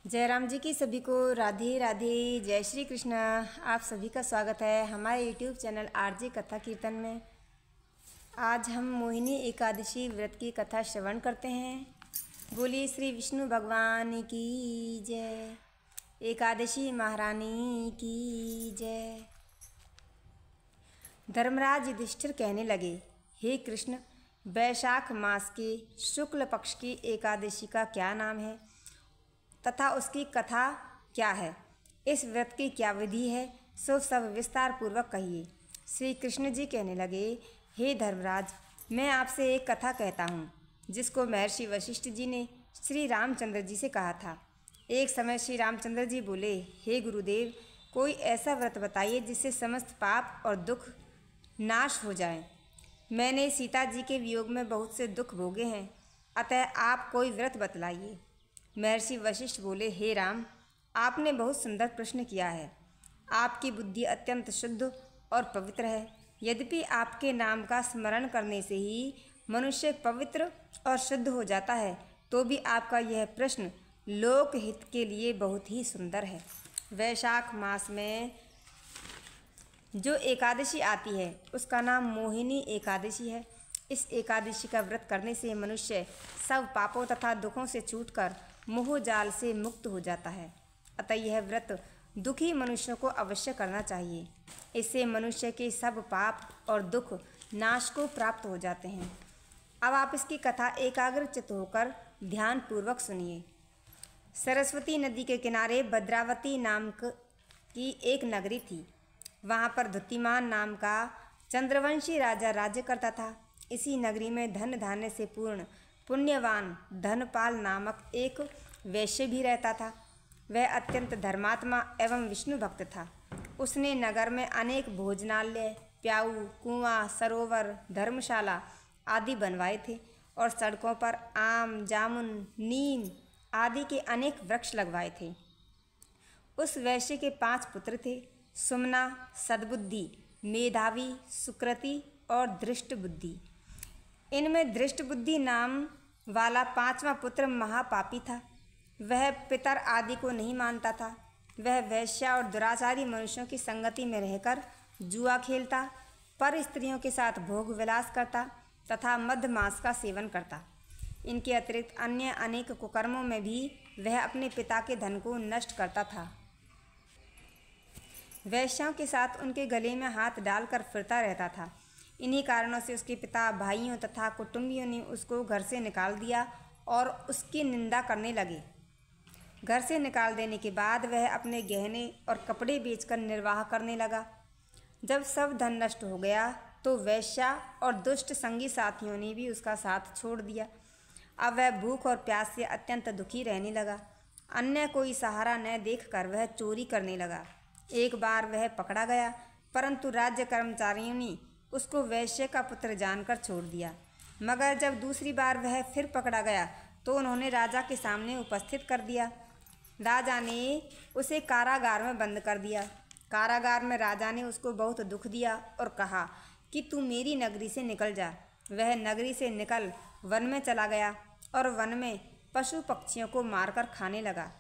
जयराम जी की सभी को राधे राधे। जय श्री कृष्ण। आप सभी का स्वागत है हमारे यूट्यूब चैनल आरजे कथा कीर्तन में। आज हम मोहिनी एकादशी व्रत की कथा श्रवण करते हैं। बोलिए श्री विष्णु भगवान की जय, एकादशी महारानी की जय। धर्मराज युधिष्ठिर कहने लगे, हे कृष्ण, वैशाख मास के शुक्ल पक्ष की एकादशी का क्या नाम है तथा उसकी कथा क्या है? इस व्रत की क्या विधि है? सो सब विस्तार पूर्वक कहिए। श्री कृष्ण जी कहने लगे, हे धर्मराज, मैं आपसे एक कथा कहता हूँ जिसको महर्षि वशिष्ठ जी ने श्री रामचंद्र जी से कहा था। एक समय श्री रामचंद्र जी बोले, हे गुरुदेव, कोई ऐसा व्रत बताइए जिससे समस्त पाप और दुख नाश हो जाए। मैंने सीता जी के वियोग में बहुत से दुख भोगे हैं, अतः आप कोई व्रत बतलाइए। महर्षि वशिष्ठ बोले, हे राम, आपने बहुत सुंदर प्रश्न किया है। आपकी बुद्धि अत्यंत शुद्ध और पवित्र है। यद्यपि आपके नाम का स्मरण करने से ही मनुष्य पवित्र और शुद्ध हो जाता है, तो भी आपका यह प्रश्न लोकहित के लिए बहुत ही सुंदर है। वैशाख मास में जो एकादशी आती है उसका नाम मोहिनी एकादशी है। इस एकादशी का व्रत करने से मनुष्य सब पापों तथा दुखों से छूटकर मोह जाल से मुक्त हो जाता है। अतः यह व्रत दुखी मनुष्यों को अवश्य करना चाहिए। इससे मनुष्य के सब पाप और दुख नाश को प्राप्त हो जाते हैं। अब आप इसकी कथा एकाग्रचित्त होकर ध्यान पूर्वक सुनिए। सरस्वती नदी के किनारे भद्रावती नाम की एक नगरी थी। वहाँ पर धुतिमान नाम का चंद्रवंशी राजा राज्य करता था। इसी नगरी में धन धान्य से पूर्ण पुण्यवान धनपाल नामक एक वैश्य भी रहता था। वह अत्यंत धर्मात्मा एवं विष्णु भक्त था। उसने नगर में अनेक भोजनालय, प्याऊ, कुआं, सरोवर, धर्मशाला आदि बनवाए थे और सड़कों पर आम, जामुन, नीम आदि के अनेक वृक्ष लगवाए थे। उस वैश्य के 5 पुत्र थे, सुमना, सद्बुद्धि, मेधावी, सुकृति और दृष्ट बुद्धि। इनमें दृष्ट बुद्धि नाम वाला 5वां पुत्र महापापी था। वह पितर आदि को नहीं मानता था। वह वैश्या और दुराचारी मनुष्यों की संगति में रहकर जुआ खेलता, पर स्त्रियों के साथ भोग विलास करता तथा मदमांस का सेवन करता। इनके अतिरिक्त अन्य अनेक कुकर्मों में भी वह अपने पिता के धन को नष्ट करता था। वैश्याओं के साथ उनके गले में हाथ डालकर फिरता रहता था। इन्हीं कारणों से उसके पिता, भाइयों तथा कुटुंबियों ने उसको घर से निकाल दिया और उसकी निंदा करने लगे। घर से निकाल देने के बाद वह अपने गहने और कपड़े बेचकर निर्वाह करने लगा। जब सब धन नष्ट हो गया तो वैश्या और दुष्ट संगी साथियों ने भी उसका साथ छोड़ दिया। अब वह भूख और प्यास से अत्यंत दुखी रहने लगा। अन्य कोई सहारा न देखकर वह चोरी करने लगा। एक बार वह पकड़ा गया, परंतु राज्य कर्मचारियों ने उसको वैश्य का पुत्र जानकर छोड़ दिया। मगर जब दूसरी बार वह फिर पकड़ा गया तो उन्होंने राजा के सामने उपस्थित कर दिया। राजा ने उसे कारागार में बंद कर दिया। कारागार में राजा ने उसको बहुत दुख दिया और कहा कि तू मेरी नगरी से निकल जा। वह नगरी से निकल वन में चला गया और वन में पशु पक्षियों को मारकर खाने लगा।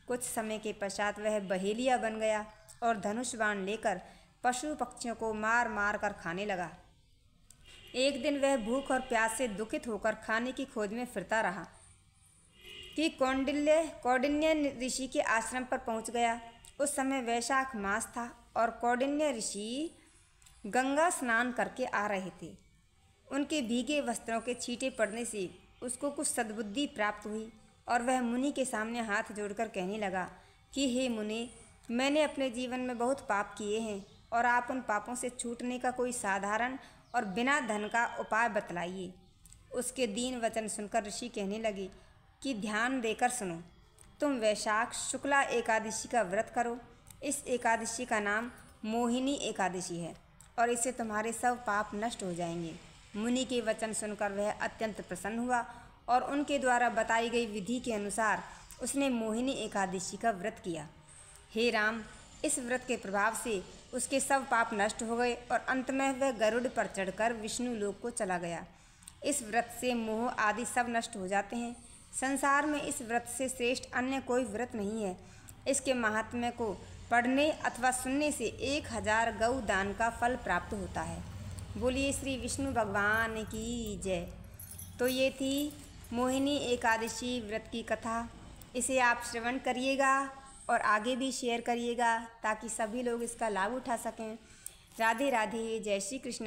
कुछ समय के पश्चात वह बहेलिया बन गया और धनुष बाण लेकर पशु पक्षियों को मार मार कर खाने लगा। एक दिन वह भूख और प्यास से दुखित होकर खाने की खोज में फिरता रहा कि कौंडिन्य ऋषि के आश्रम पर पहुंच गया। उस समय वैशाख मास था और कौंडिन्य ऋषि गंगा स्नान करके आ रहे थे। उनके भीगे वस्त्रों के छींटे पड़ने से उसको कुछ सद्बुद्धि प्राप्त हुई और वह मुनि के सामने हाथ जोड़कर कहने लगा कि हे मुनि, मैंने अपने जीवन में बहुत पाप किए हैं और आप उन पापों से छूटने का कोई साधारण और बिना धन का उपाय बतलाइए। उसके दीन वचन सुनकर ऋषि कहने लगे कि ध्यान देकर सुनो। तुम वैशाख शुक्ला एकादशी का व्रत करो। इस एकादशी का नाम मोहिनी एकादशी है और इससे तुम्हारे सब पाप नष्ट हो जाएंगे। मुनि के वचन सुनकर वह अत्यंत प्रसन्न हुआ और उनके द्वारा बताई गई विधि के अनुसार उसने मोहिनी एकादशी का व्रत किया। हे राम, इस व्रत के प्रभाव से उसके सब पाप नष्ट हो गए और अंत में वह गरुड़ पर चढ़कर विष्णु लोक को चला गया। इस व्रत से मोह आदि सब नष्ट हो जाते हैं। संसार में इस व्रत से श्रेष्ठ अन्य कोई व्रत नहीं है। इसके महात्म्य को पढ़ने अथवा सुनने से 1000 गौ दान का फल प्राप्त होता है। बोलिए श्री विष्णु भगवान की जय। तो ये थी मोहिनी एकादशी व्रत की कथा। इसे आप श्रवण करिएगा और आगे भी शेयर करिएगा ताकि सभी लोग इसका लाभ उठा सकें। राधे राधे, जय श्री कृष्ण।